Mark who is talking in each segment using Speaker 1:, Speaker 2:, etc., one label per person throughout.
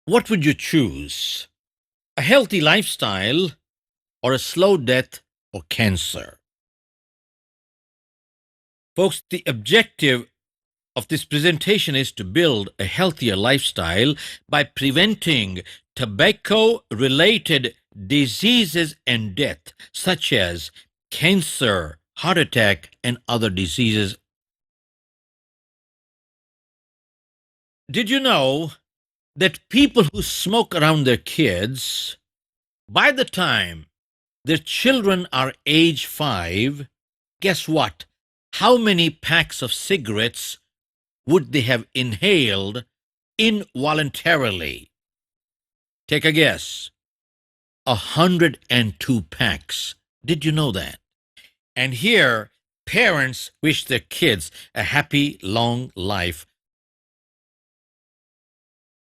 Speaker 1: What would you choose? A healthy lifestyle or a slow death or cancer? Folks, the objective of this presentation is to build a healthier lifestyle by preventing tobacco related diseases and death, such as cancer, heart attack, and other diseases. Did you know that people who smoke around their kids, by the time their children are age 5, guess what? How many packs of cigarettes would they have inhaled involuntarily? Take a guess. 102 packs. Did you know that? And here, parents wish their kids a happy, long life.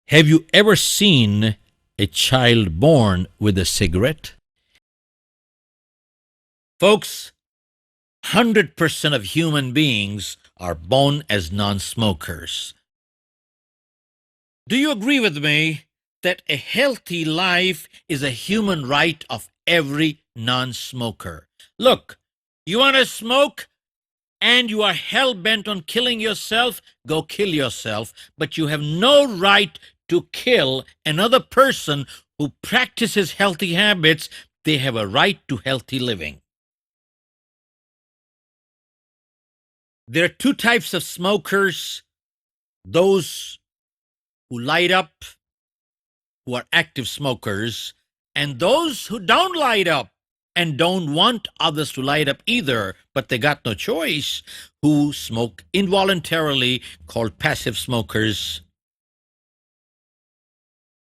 Speaker 1: Have you ever seen a child born with a cigarette? Folks, 100% of human beings are born as non-smokers. Do you agree with me that a healthy life is a human right of every non-smoker? Look, you want to smoke and you are hell-bent on killing yourself, go kill yourself, but you have no right to kill another person who practices healthy habits. They have a right to healthy living. There are two types of smokers: those who light up, who are active smokers, and those who don't light up and don't want others to light up either, but they got no choice, who smoke involuntarily, called passive smokers.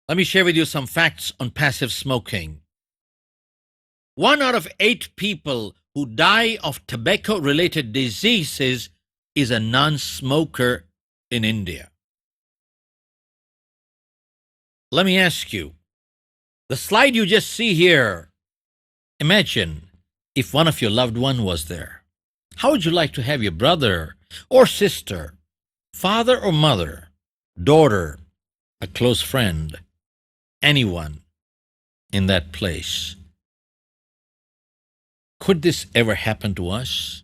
Speaker 1: Let me share with you some facts on passive smoking. 1 out of 8 people who die of tobacco-related diseases is a non-smoker in India. Let me ask you, the slide you just see here, imagine if one of your loved one was there. How would you like to have your brother or sister, father or mother, daughter, a close friend, anyone in that place? Could this ever happen to us?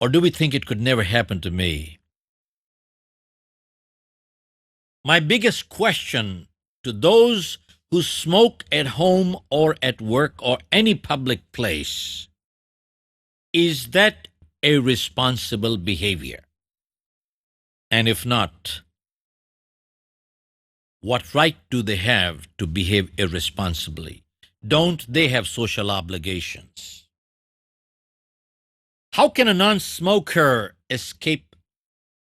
Speaker 1: Or do we think it could never happen to me? My biggest question to those who smoke at home or at work or any public place, is that a responsible behavior? And if not, what right do they have to behave irresponsibly? Don't they have social obligations? How can a non-smoker escape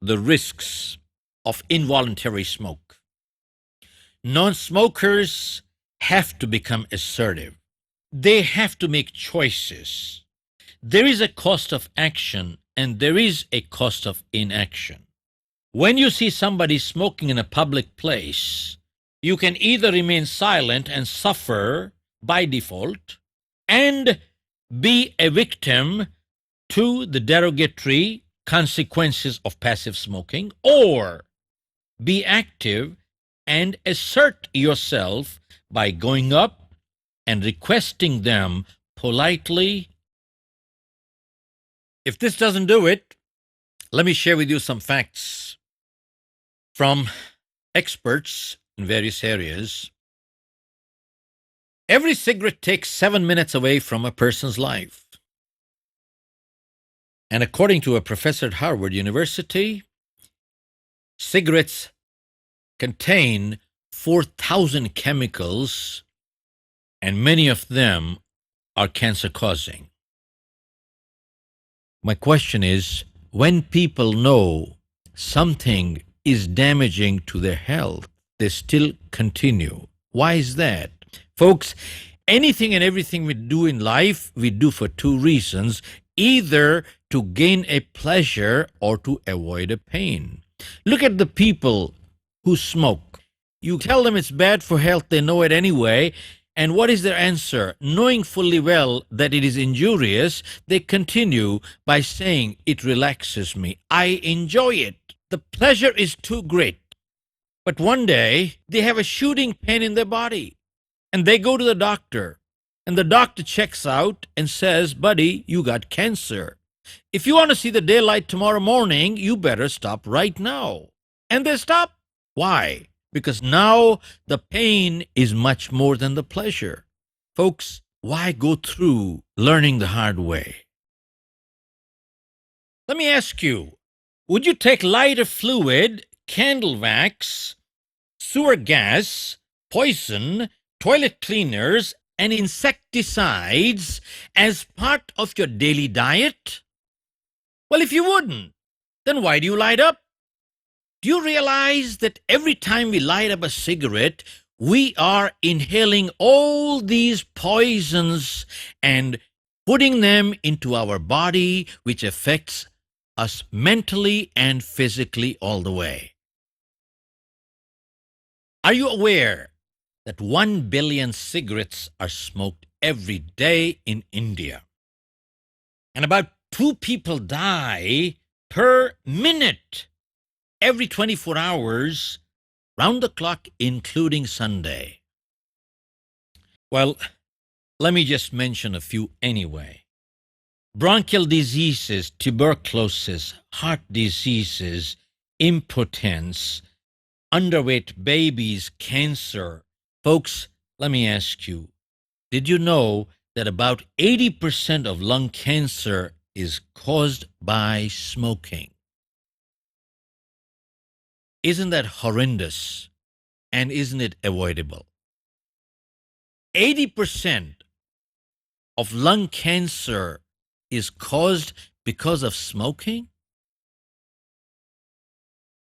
Speaker 1: the risks of involuntary smoke? Non-smokers have to become assertive. They have to make choices. There is a cost of action and there is a cost of inaction. When you see somebody smoking in a public place, you can either remain silent and suffer by default and be a victim to the derogatory consequences of passive smoking, or be active and assert yourself by going up and requesting them politely. If this doesn't do it, let me share with you some facts from experts in various areas. Every cigarette takes 7 minutes away from a person's life. And according to a professor at Harvard University, cigarettes contain 4,000 chemicals, and many of them are cancer-causing. My question is, when people know something is damaging to their health, they still continue. Why is that? Folks, anything and everything we do in life, we do for 2 reasons: either to gain a pleasure or to avoid a pain. Look at the people who smoke. You tell them it's bad for health, they know it anyway, and what is their answer? Knowing fully well that it is injurious, they continue by saying, it relaxes me, I enjoy it. The pleasure is too great. But one day they have a shooting pain in their body and they go to the doctor, and the doctor checks out and says, "Buddy, you got cancer. If you want to see the daylight tomorrow morning, you better stop right now." And they stop. Why? Because now the pain is much more than the pleasure. Folks, why go through learning the hard way? Let me ask you, would you take lighter fluid, candle wax, sewer gas, poison, toilet cleaners, and insecticides as part of your daily diet? Well, if you wouldn't, then why do you light up? Do you realize that every time we light up a cigarette, we are inhaling all these poisons and putting them into our body, which affects us mentally and physically all the way? Are you aware that 1 billion cigarettes are smoked every day in India? And about 2 people die per minute every 24 hours, round the clock, including Sunday. Well, let me just mention a few anyway. Bronchial diseases, tuberculosis, heart diseases, impotence, underweight babies, cancer. Folks, let me ask you, did you know that about 80% of lung cancer is caused by smoking? Isn't that horrendous? And isn't it avoidable? 80% of lung cancer is caused because of smoking?